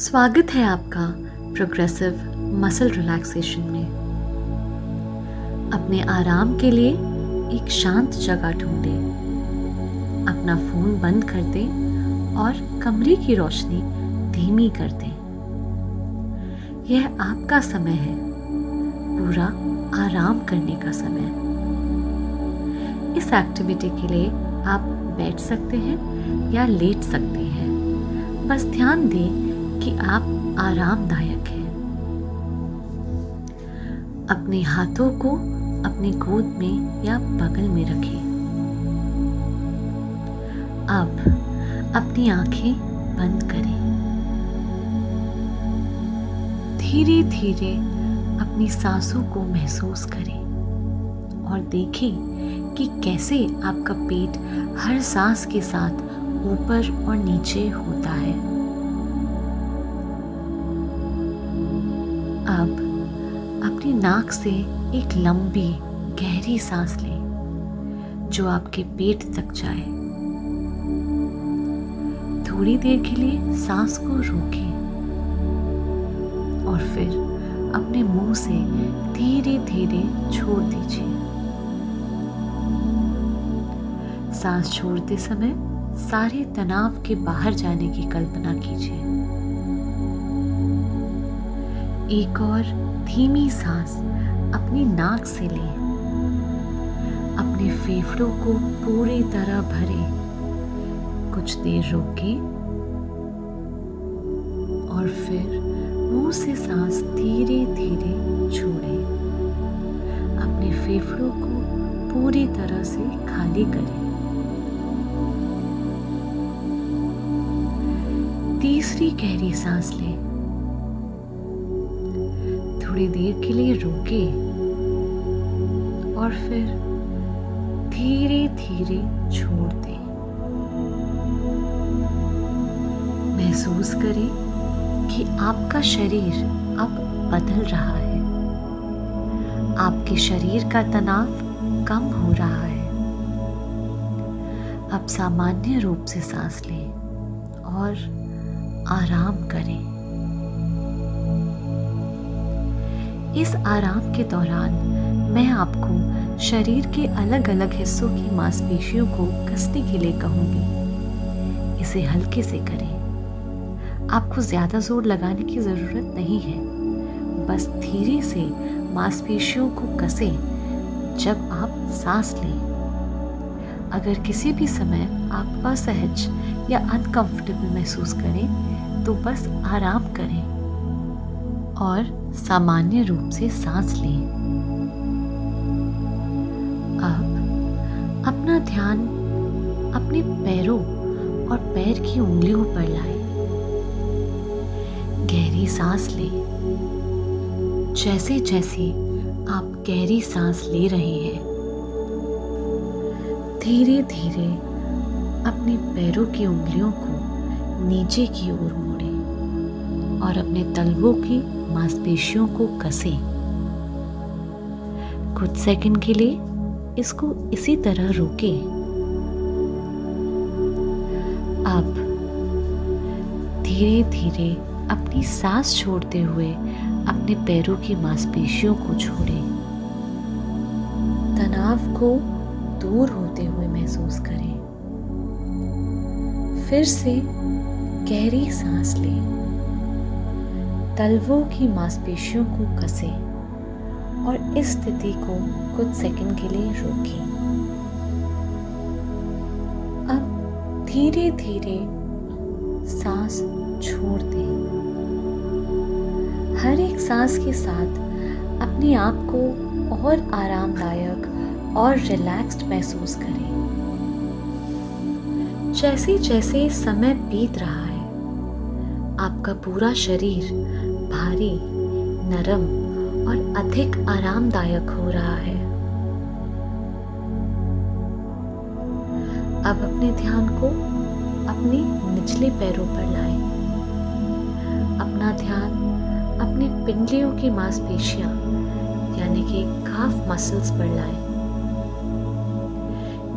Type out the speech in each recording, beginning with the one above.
स्वागत है आपका प्रोग्रेसिव मसल रिलैक्सेशन में। अपने आराम के लिए एक शांत जगह ढूंढें। अपना फ़ोन बंद कर दें और कमरे की रोशनी धीमी कर दें। यह आपका समय है, पूरा आराम करने का समय। इस एक्टिविटी के लिए आप बैठ सकते हैं या लेट सकते हैं। बस ध्यान दें कि आप आरामदायक हैं। अपने हाथों को अपनी गोद में या बगल में रखें। अब अपनी आंखें बंद करें। धीरे धीरे अपनी सांसों को महसूस करें और देखें कि कैसे आपका पेट हर सांस के साथ ऊपर और नीचे होता है। अब अपनी नाक से एक लंबी गहरी सांस लें जो आपके पेट तक जाए। थोड़ी देर के लिए सांस को रोकें और फिर अपने मुंह से धीरे धीरे छोड़ दीजिए। सांस छोड़ते समय सारे तनाव के बाहर जाने की कल्पना कीजिए। एक और धीमी सांस अपनी नाक से लें। अपने फेफड़ों को पूरी तरह भरें। कुछ देर रोकें और फिर मुंह से सांस धीरे धीरे छोड़ें। अपने फेफड़ों को पूरी तरह से खाली करें। तीसरी गहरी सांस लें। थोड़ी देर के लिए रोकें और फिर धीरे धीरे छोड़ दें। महसूस करें कि आपका शरीर अब बदल रहा है। आपके शरीर का तनाव कम हो रहा है। अब सामान्य रूप से सांस लें और आराम करें। इस आराम के दौरान मैं आपको शरीर के अलग अलग हिस्सों की मांसपेशियों को कसने के लिए कहूँगी। इसे हल्के से करें। आपको ज़्यादा जोर लगाने की ज़रूरत नहीं है। बस धीरे से मांसपेशियों को कसें जब आप सांस लें। अगर किसी भी समय आप असहज या अनकंफर्टेबल महसूस करें तो बस आराम करें और सामान्य रूप से सांस लें। अब अपना ध्यान अपने पैरों और पैर की उंगलियों पर लाएं। गहरी सांस लें। जैसे जैसे आप गहरी सांस ले रहे हैं, धीरे धीरे अपने पैरों की उंगलियों को नीचे की ओर मोड़ें और अपने तलवों की मांसपेशियों को कसें। कुछ सेकंड के लिए इसको इसी तरह रोकें। अब धीरे धीरे अपनी सांस छोड़ते हुए अपने पैरों की मांसपेशियों को छोड़ें। तनाव को दूर होते हुए महसूस करें। फिर से गहरी सांस लें। तलवों की मांसपेशियों को कसें और इस स्थिति को कुछ सेकंड के लिए रोकें। अब धीरे धीरे सांस छोड़ दें। हर एक सांस के साथ अपने आप को और आरामदायक और रिलैक्स्ड महसूस करें। जैसे जैसे समय बीत रहा है, आपका पूरा शरीर भारी, नरम और अधिक आरामदायक हो रहा है। अब अपने ध्यान को अपने निचले पैरों पर लाएं। अपना ध्यान अपनी पिंडलियों की मांसपेशियां यानी कि काफ मसल्स पर लाएं।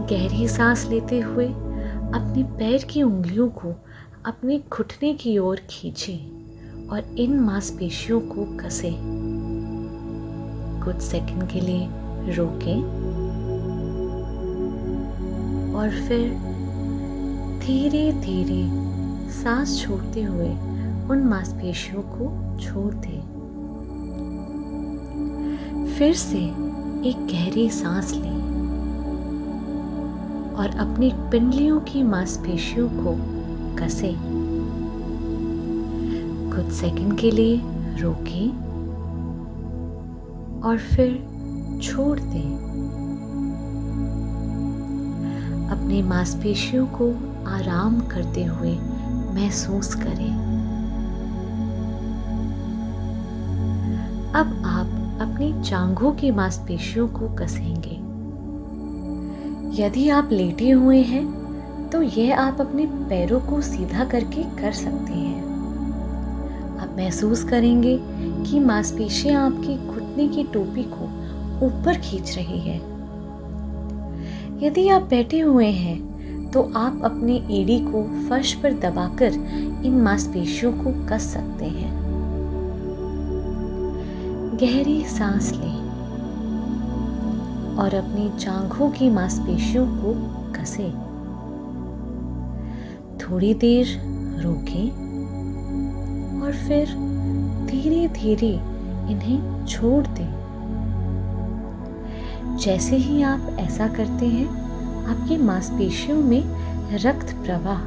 गहरी सांस लेते हुए अपने पैर की उंगलियों को अपने घुटने की ओर खींचें और इन मांसपेशियों को कसे। कुछ सेकंड के लिए रोकें और फिर धीरे धीरे सांस छोड़ते हुए उन मांसपेशियों को छोड़ दें। फिर से एक गहरी सांस लें और अपनी पिंडलियों की मांसपेशियों को कसें। कुछ सेकंड के लिए रोकें और फिर छोड़ दें। अपनी मांसपेशियों को आराम करते हुए महसूस करें। अब आप अपनी जांघों की मांसपेशियों को कसेंगे। यदि आप लेटे हुए हैं तो यह आप अपने पैरों को सीधा करके कर सकते हैं। आप महसूस करेंगे कि मांसपेशियां आपकी घुटने की टोपी को ऊपर खींच रही है। यदि आप बैठे हुए हैं तो आप अपनी एड़ी को फर्श पर दबाकर इन मांसपेशियों को कस सकते हैं। गहरी सांस लें और अपनी जांघों की मांसपेशियों को कसें। थोड़ी देर रोकें और फिर धीरे धीरे इन्हें छोड़ दें। जैसे ही आप ऐसा करते हैं, आपकी मांसपेशियों में रक्त प्रवाह,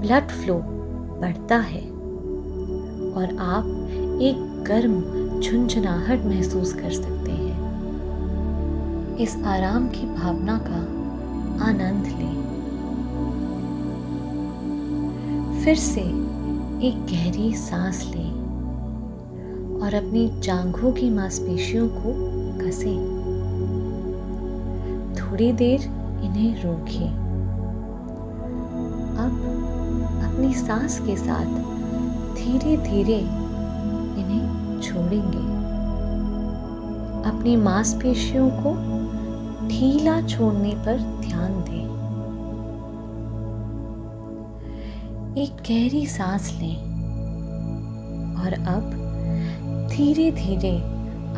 ब्लड फ्लो बढ़ता है और आप एक गर्म झुंझुनाहट महसूस कर सकते हैं। इस आराम की भावना का आनंद लें। फिर से एक गहरी सांस लें और अपनी जांघों की मांसपेशियों को कसें। थोड़ी देर इन्हें रोकें। अब अपनी सांस के साथ धीरे धीरे इन्हें छोड़ेंगे। अपनी मांसपेशियों को ढीला छोड़ने पर ध्यान दें। एक गहरी सांस लें और अब धीरे धीरे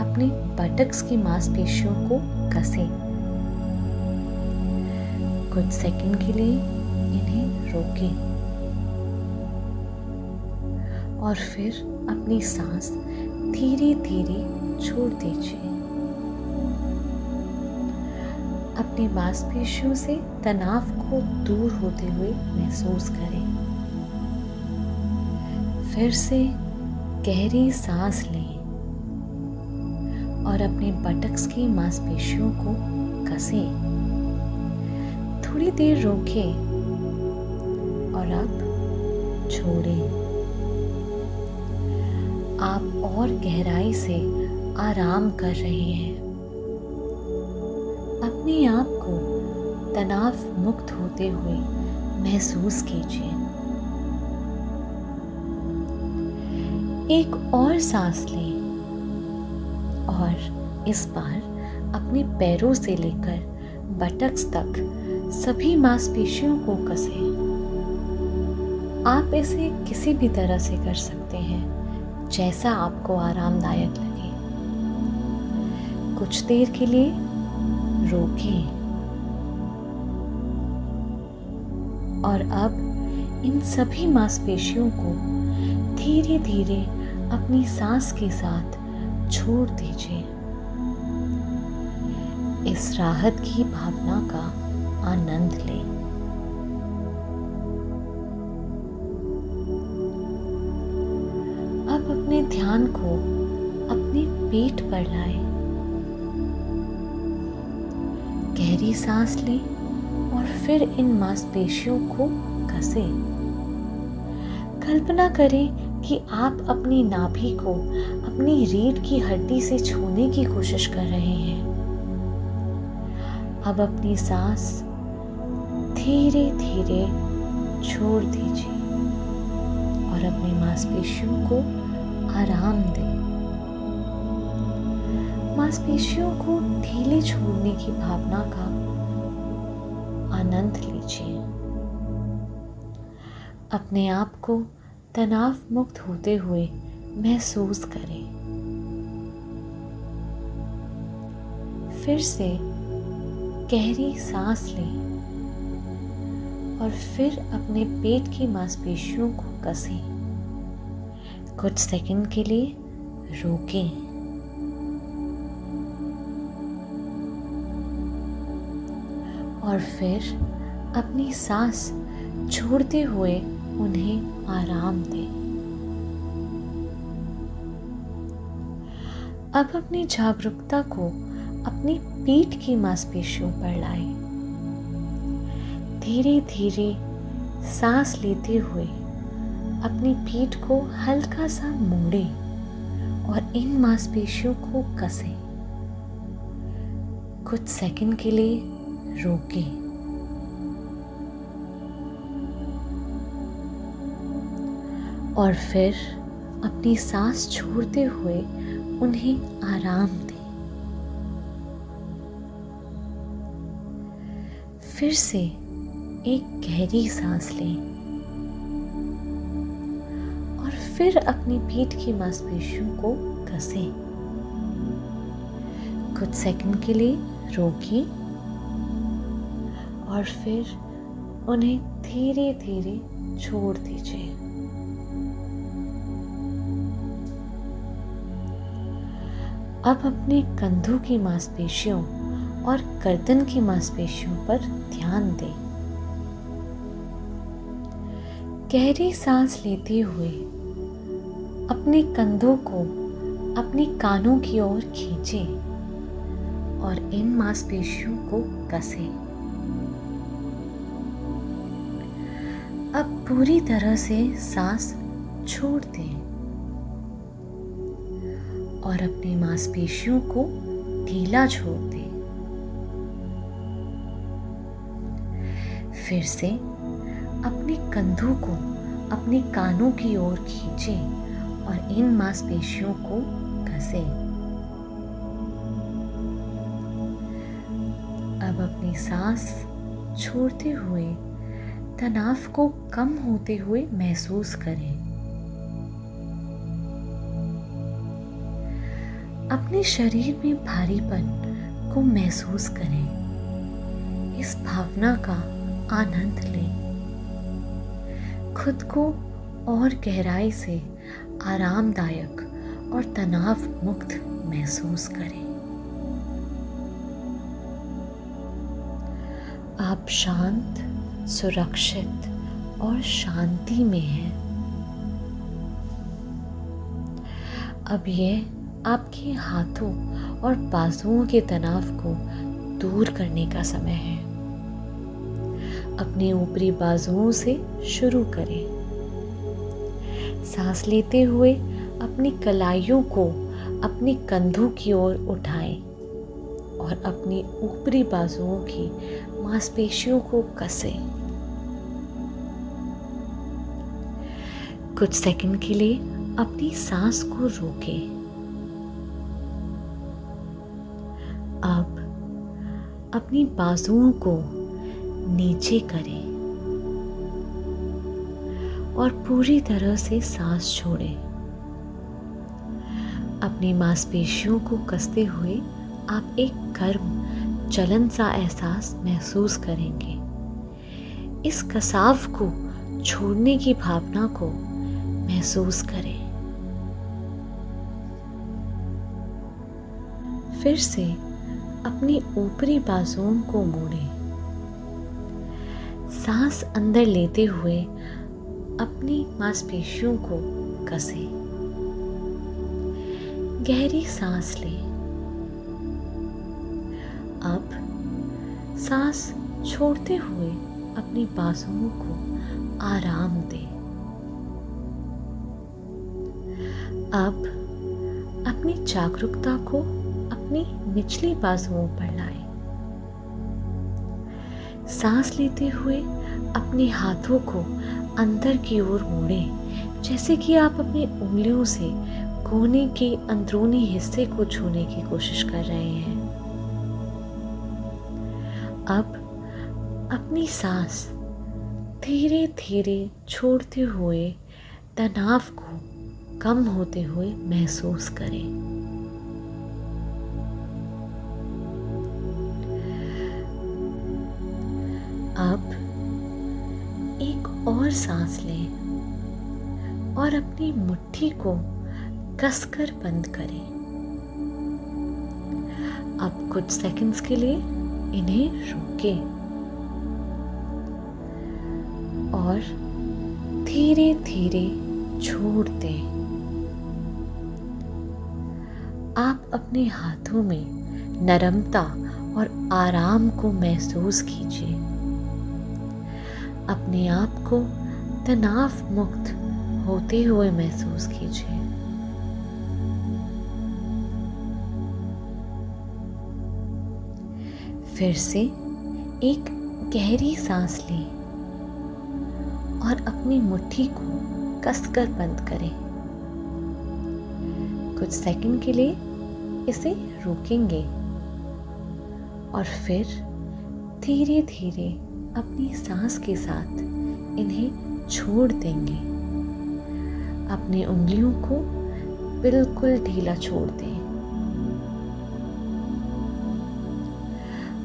अपनी बटक्स की मांसपेशियों को कसें। कुछ सेकंड के लिए इन्हें रोकें और फिर अपनी सांस धीरे धीरे छोड़ दीजिए। अपनी मांसपेशियों से तनाव को दूर होते हुए महसूस करें। फिर से गहरी सांस लें और अपने बटक्स की मांसपेशियों को कसें। थोड़ी देर रोकें और अब छोड़ें। आप और गहराई से आराम कर रहे हैं। अपने आप को तनाव मुक्त होते हुए महसूस कीजिए। एक और सांस लें और इस बार अपने पैरों से लेकर बटक्स तक सभी मांसपेशियों को कसें। आप इसे किसी भी तरह से कर सकते हैं, जैसा आपको आरामदायक लगे। कुछ देर के लिए रोकें और अब इन सभी मांसपेशियों को धीरे धीरे अपनी सांस के साथ छोड़ दीजिए। इस राहत की भावना का आनंद लें। अब अपने ध्यान को अपने पेट पर लाएं। गहरी सांस लें और फिर इन मांसपेशियों को कसें। कल्पना करें कि आप अपनी नाभि को अपनी रीढ़ की हड्डी से छूने की कोशिश कर रहे हैं। अब अपनी सांस धीरे धीरे छोड़ दीजिए और अपनी मांसपेशियों को आराम दें। मांसपेशियों को ढीले छोड़ने की भावना का आनंद लीजिए। अपने आप को तनाव मुक्त होते हुए महसूस करें। फिर से गहरी सांस लें और फिर अपने पेट की मांसपेशियों को कसें। कुछ सेकंड के लिए रोकें और फिर अपनी सांस छोड़ते हुए उन्हें आराम दें। अब अपनी जागरूकता को अपनी पीठ की मांसपेशियों पर लाएं। धीरे धीरे सांस लेते हुए अपनी पीठ को हल्का सा मोड़ें और इन मांसपेशियों को कसें। कुछ सेकंड के लिए रोकें और फिर अपनी सांस छोड़ते हुए उन्हें आराम दें। फिर से एक गहरी सांस लें और फिर अपनी पीठ की मांसपेशियों को कसें। कुछ सेकंड के लिए रोकिए और फिर उन्हें धीरे धीरे छोड़ दीजिए। अब अपने कंधों की मांसपेशियों और गर्दन की मांसपेशियों पर ध्यान दें। गहरी सांस लेते हुए अपने कंधों को अपने कानों की ओर खींचें और इन मांसपेशियों को कसें। अब पूरी तरह से सांस छोड़ दें और अपनी मांसपेशियों को ढीला छोड़ दें। फिर से अपने कंधों को अपने कानों की ओर खींचें और इन मांसपेशियों को घसें। अब अपनी सांस छोड़ते हुए तनाव को कम होते हुए महसूस करें। अपने शरीर में भारीपन को महसूस करें। इस भावना का आनंद लें। खुद को और गहराई से आरामदायक और तनाव मुक्त महसूस करें। आप शांत, सुरक्षित और शांति में हैं। अब यह आपके हाथों और बाजुओं के तनाव को दूर करने का समय है। अपने ऊपरी बाजुओं से शुरू करें। सांस लेते हुए अपनी कलाइयों को अपने कंधों की ओर उठाएं और अपनी ऊपरी बाजुओं की मांसपेशियों को कसें। कुछ सेकंड के लिए अपनी सांस को रोकें। अब अपनी बाजुओं को नीचे करें और पूरी तरह से सांस छोड़ें। अपनी मांसपेशियों को कसते हुए आप एक गर्म जलन सा एहसास महसूस करेंगे। इस कसाव को छोड़ने की भावना को महसूस करें। फिर से अपनी ऊपरी बाजुओं को मोड़ें। सांस अंदर लेते हुए अपनी मांसपेशियों को कसें। गहरी सांस लें। अब सांस छोड़ते हुए अपनी बाजुओं को आराम दें। अब अपनी जागरूकता को अपनी निचली बाजुओं पर लाएं। सांस लेते हुए अपने हाथों को अंदर की ओर मोड़ें, जैसे कि आप अपनी उंगलियों से कोहनी के अंदरूनी हिस्से को छूने की कोशिश कर रहे हैं। अब अपनी सांस धीरे धीरे छोड़ते हुए तनाव को कम होते हुए महसूस करें। अब एक और सांस लें और अपनी मुट्ठी को कसकर बंद करें। अब कुछ सेकंड्स के लिए इन्हें रोकें और धीरे धीरे छोड़ दें। आप अपने हाथों में नरमता और आराम को महसूस कीजिए। अपने आप को तनाव मुक्त होते हुए महसूस कीजिए। फिर से एक गहरी सांस लें और अपनी मुट्ठी को कसकर बंद करें। कुछ सेकंड के लिए इसे रोकेंगे और फिर धीरे धीरे अपनी सांस के साथ इन्हें छोड़ देंगे। अपनी उंगलियों को बिल्कुल ढीला छोड़ दें।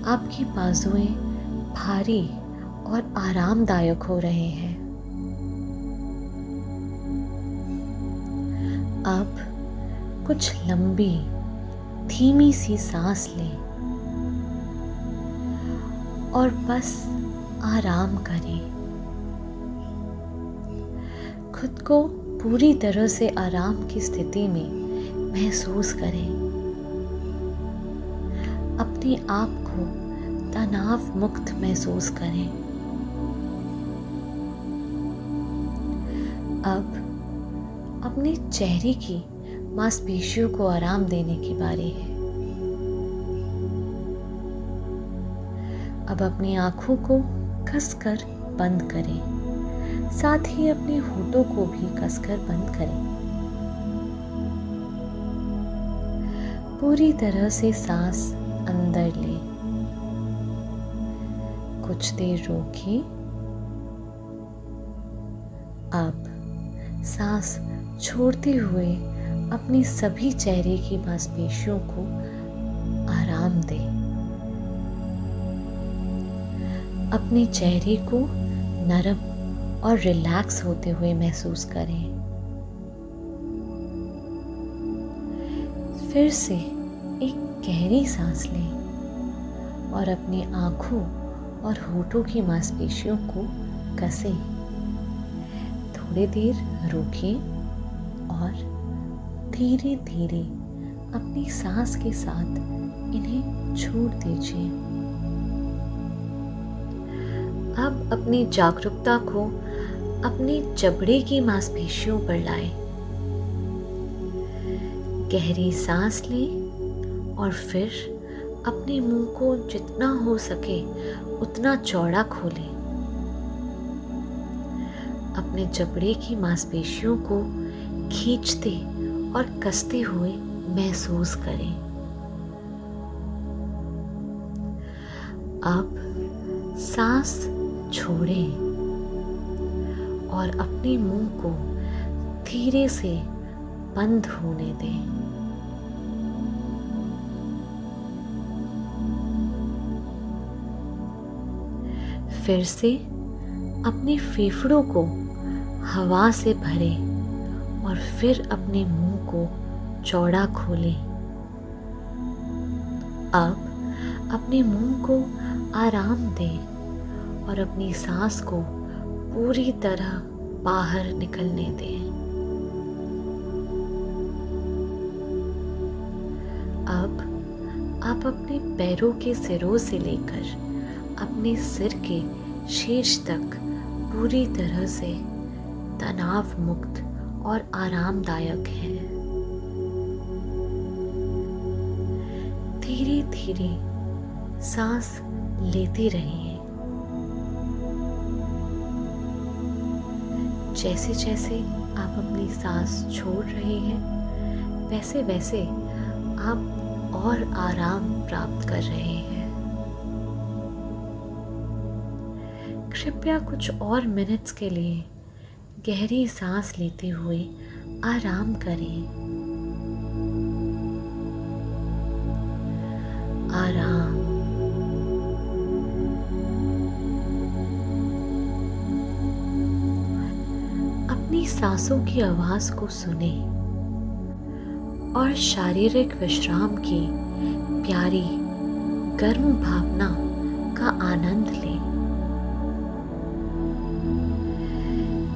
आपकी बाजुएं भारी और आरामदायक हो रहे हैं। अब कुछ लंबी धीमी सी सांस लें और बस आराम करें। खुद को पूरी तरह से आराम की स्थिति में महसूस करें। अपने आप को तनाव मुक्त महसूस करें। अब अपने चेहरे की मांसपेशियों को आराम देने की बारी है। अब अपनी आंखों को कसकर बंद करें, साथ ही अपने होठों को भी कसकर बंद करें। पूरी तरह से सांस अंदर लें, कुछ देर रोकें। अब सांस छोड़ते हुए अपनी सभी चेहरे की मांसपेशियों को आराम दें। अपने चेहरे को नरम और रिलैक्स होते हुए महसूस करें। फिर से एक गहरी सांस लें और अपनी आंखों और होठों की मांसपेशियों को कसें। थोड़ी देर रोकें और धीरे धीरे अपनी सांस के साथ इन्हें छोड़ दीजिए। अब अपनी जागरूकता को अपने जबड़े की मांसपेशियों पर लाएं। गहरी सांस लें और फिर अपने मुंह को जितना हो सके उतना चौड़ा खोलें। अपने जबड़े की मांसपेशियों को खींचते और कसते हुए महसूस करें। अब सांस छोड़ें और अपने मुंह को धीरे से बंद होने दें। फिर से अपने फेफड़ों को हवा से भरें और फिर अपने मुंह को चौड़ा खोलें। अब अपने मुंह को आराम दें और अपनी सांस को पूरी तरह बाहर निकलने दें। अब आप अपने पैरों के सिरों से लेकर अपने सिर के शीर्ष तक पूरी तरह से तनाव मुक्त और आरामदायक हैं। धीरे धीरे सांस लेते रहिए। जैसे जैसे आप अपनी सांस छोड़ रहे हैं वैसे वैसे आप और आराम प्राप्त कर रहे हैं। कृपया कुछ और मिनट्स के लिए गहरी सांस लेते हुए आराम करें। आराम। अपनी सांसों की आवाज को सुने और शारीरिक विश्राम की प्यारी गर्म भावना का आनंद लें।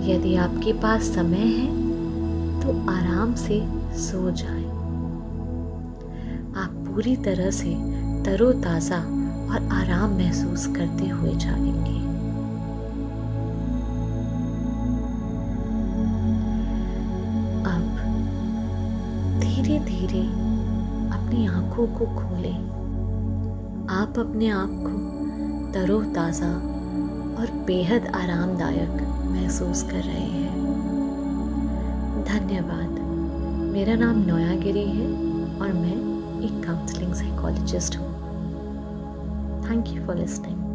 यदि आपके पास समय है तो आराम से सो जाएं। आप पूरी तरह से तरोताजा और आराम महसूस करते हुए जागेंगे। अब धीरे धीरे अपनी आंखों को खोलें। आप अपने आप को तरोताजा और बेहद आरामदायक महसूस कर रहे हैं। धन्यवाद। मेरा नाम नोया गिरी है और मैं एक काउंसलिंग साइकोलॉजिस्ट हूँ। Thank you for listening.